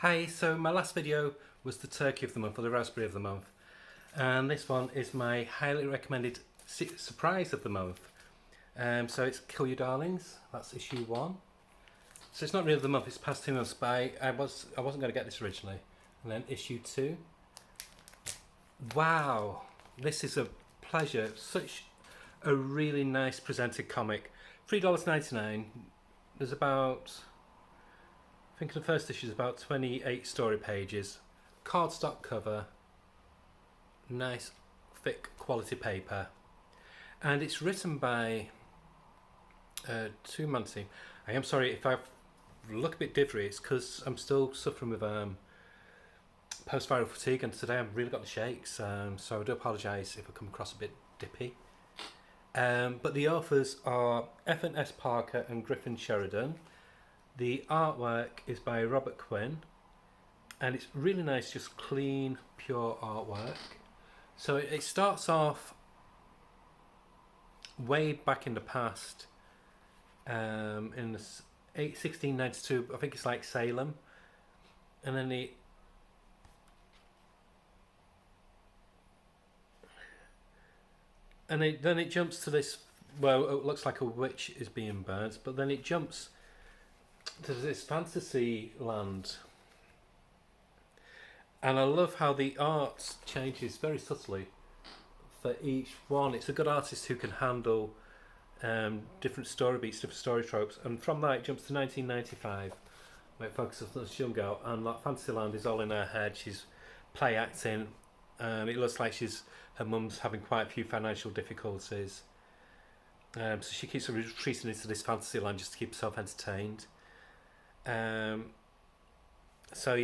Hi, so my last video was the turkey of the month or the raspberry of the month, and this one is my highly recommended surprise of the month. So it's Kill Your Darlings, that's issue 1. So it's not really the month, it's past 2 months, but I wasn't going to get this originally. And then issue 2. Wow, this is a pleasure, such a really nice presented comic. $3.99, there's about, I think the first issue is about 28 story pages, cardstock cover, nice thick quality paper, and it's written by two man team. I am sorry if I look a bit different, it's because I'm still suffering with post-viral fatigue, and today I've really got the shakes, so I do apologise if I come across a bit dippy. But the authors are Ethan S. Parker and Griffin Sheridan. The artwork is by Robert Quinn, and it's really nice, just clean, pure artwork. So it starts off way back in the past, in 1692, I think it's like Salem, and then then it jumps to this, well, it looks like a witch is being burnt, but then it jumps to this fantasy land. And I love how the art changes very subtly for each one. It's a good artist who can handle different story beats, different story tropes. And from that, it jumps to 1995, where it focuses on this young girl, and like Fantasyland is all in her head. She's play acting. It looks like her mum's having quite a few financial difficulties. So she keeps retreating into this Fantasyland just to keep herself entertained. So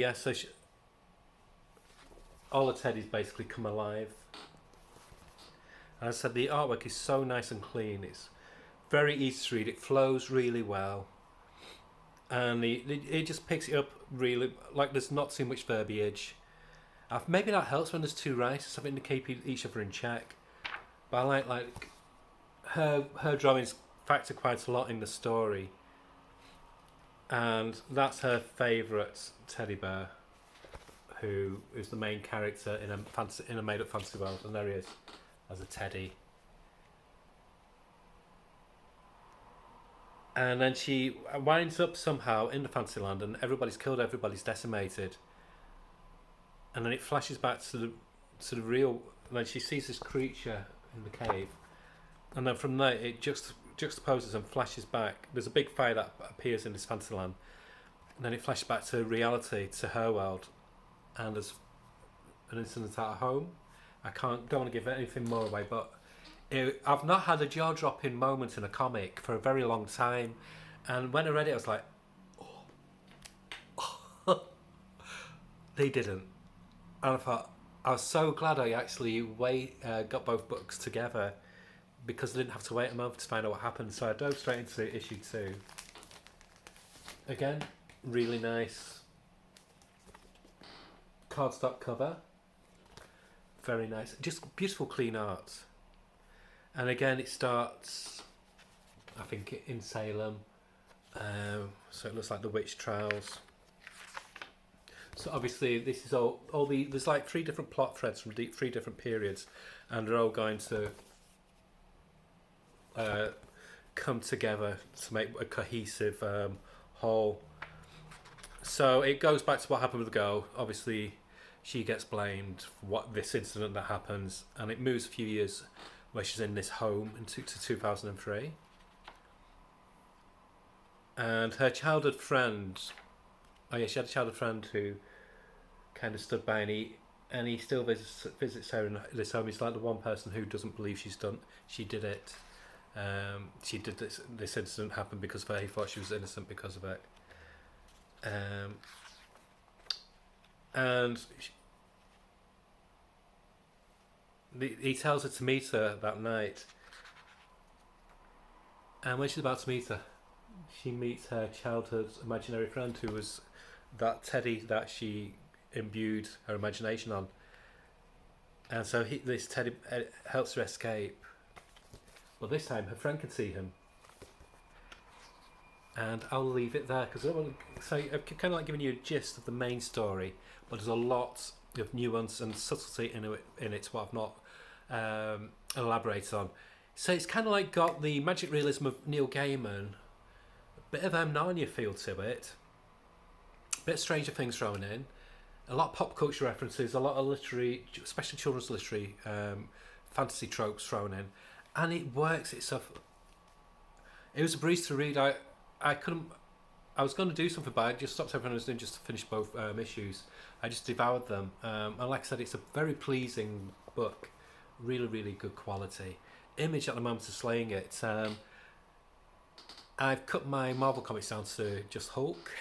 all the teddies basically come alive. As I said, the artwork is so nice and clean. It's very easy to read. It flows really well, and it just picks it up really, like there's not too much verbiage. Maybe that helps when there's two writers having to keep each other in check. But I like her drawings factor quite a lot in the story, and that's her favourite teddy bear, who is the main character in a made-up fantasy world, and there he is as a teddy. And then she winds up somehow in the Fantasyland, and everybody's killed, everybody's decimated. And then it flashes back to the real. And then she sees this creature in the cave, and then from there it juxtaposes and flashes back. There's a big fire that appears in this Fantasyland, and then it flashes back to reality, to her world, and there's an incident at home. Don't want to give anything more away, but I've not had a jaw-dropping moment in a comic for a very long time, and when I read it, I was like, oh. They didn't, and I thought I was so glad I actually got both books together, because I didn't have to wait a month to find out what happened. So I dove straight into issue 2. Again, really nice cardstock cover, very nice, just beautiful clean art. And again, it starts, I think, in Salem, so it looks like the witch trials. So obviously this is there's like 3 different plot threads from 3 different periods, and they're all going to come together to make a cohesive whole. So it goes back to what happened with the girl. Obviously she gets blamed for this incident that happens, and it moves a few years where she's in this home to 2003. And her childhood friend, she had a childhood friend who kind of stood by, and he still visits her in this home. He's like the one person who doesn't believe she did it. She did this incident happen because of her. He thought she was innocent because of it. And he tells her to meet her that night. And when she's about to meet her, she meets her childhood imaginary friend, who was that teddy that she imbued her imagination on. And so this teddy helps her escape. But this time her friend can see him. and I'll leave it there because I don't want to, so I've kind of like giving you a gist of the main story, but there's a lot of nuance and subtlety in it what I've not elaborated on. So it's kind of like got the magic realism of Neil Gaiman, a bit of Narnia feel to it, a bit of Stranger Things thrown in, a lot of pop culture references, a lot of literary, especially children's literary fantasy tropes thrown in, and it works itself. It was a breeze to read. I couldn't. I was going to do something, but I just stopped everything I was doing just to finish both issues. I just devoured them, and like I said, it's a very pleasing book, really good quality. Image at the moment is slaying it. I've cut my Marvel comics down to just Hulk,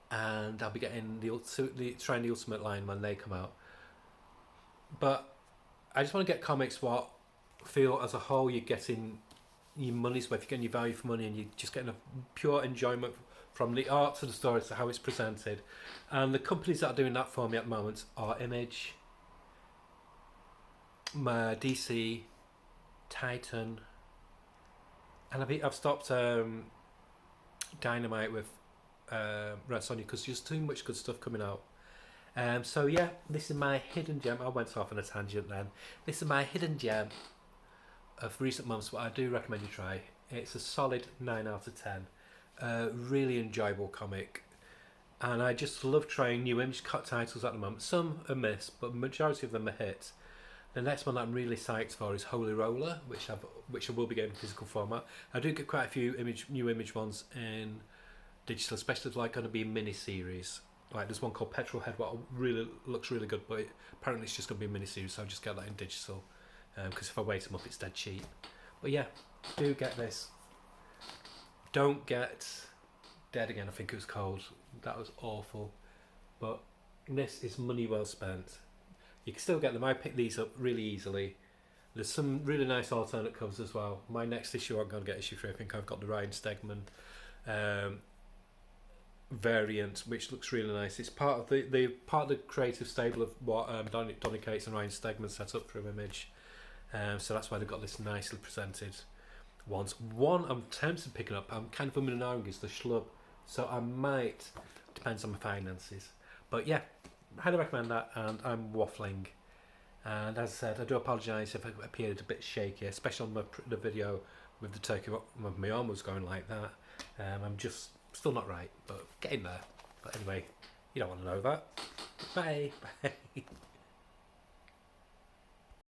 and I'll be getting trying the Ultimate line when they come out. But I just want to get comics what feel as a whole you're getting your money's worth, you're getting your value for money, and you're just getting a pure enjoyment from the art to the story to how it's presented. And the companies that are doing that for me at the moment are Image, DC, Titan, and I've stopped Dynamite with Red Sonja because there's too much good stuff coming out. So yeah, this is my hidden gem. I went off on a tangent then. This is my hidden gem of recent months, what I do recommend you try. It's a solid 9 out of 10. Really enjoyable comic, and I just love trying new Image cut titles at the moment. Some are miss, but the majority of them are hits. The next one that I'm really psyched for is Holy Roller, which I will be getting in physical format. I do get quite a few new Image ones in digital, especially if like going to be a mini series. Like there's one called Petrol Head, what really looks really good, but apparently it's just going to be a mini series, so I'll just get that in digital. Because if I wait them up, it's dead cheap. But yeah, do get this. Don't get Dead Again, I think it was called. That was awful. But this is money well spent. You can still get them. I picked these up really easily. There's some really nice alternate covers as well. My next issue, I'm going to get issue 3. I think I've got the Ryan Stegman variant, which looks really nice. It's part of the creative stable of what Donny Cates and Ryan Stegman set up for Image. So that's why they've got this nicely presented ones. One I'm tempted to pick up. I'm kind of umming and ahhing is the Schlub, so I might. Depends on my finances. But yeah, highly recommend that. And I'm waffling. And as I said, I do apologise if I appeared a bit shaky, especially on the video with the turkey. My arm was going like that. I'm just still not right, but getting there. But anyway, you don't want to know that. Bye. Bye.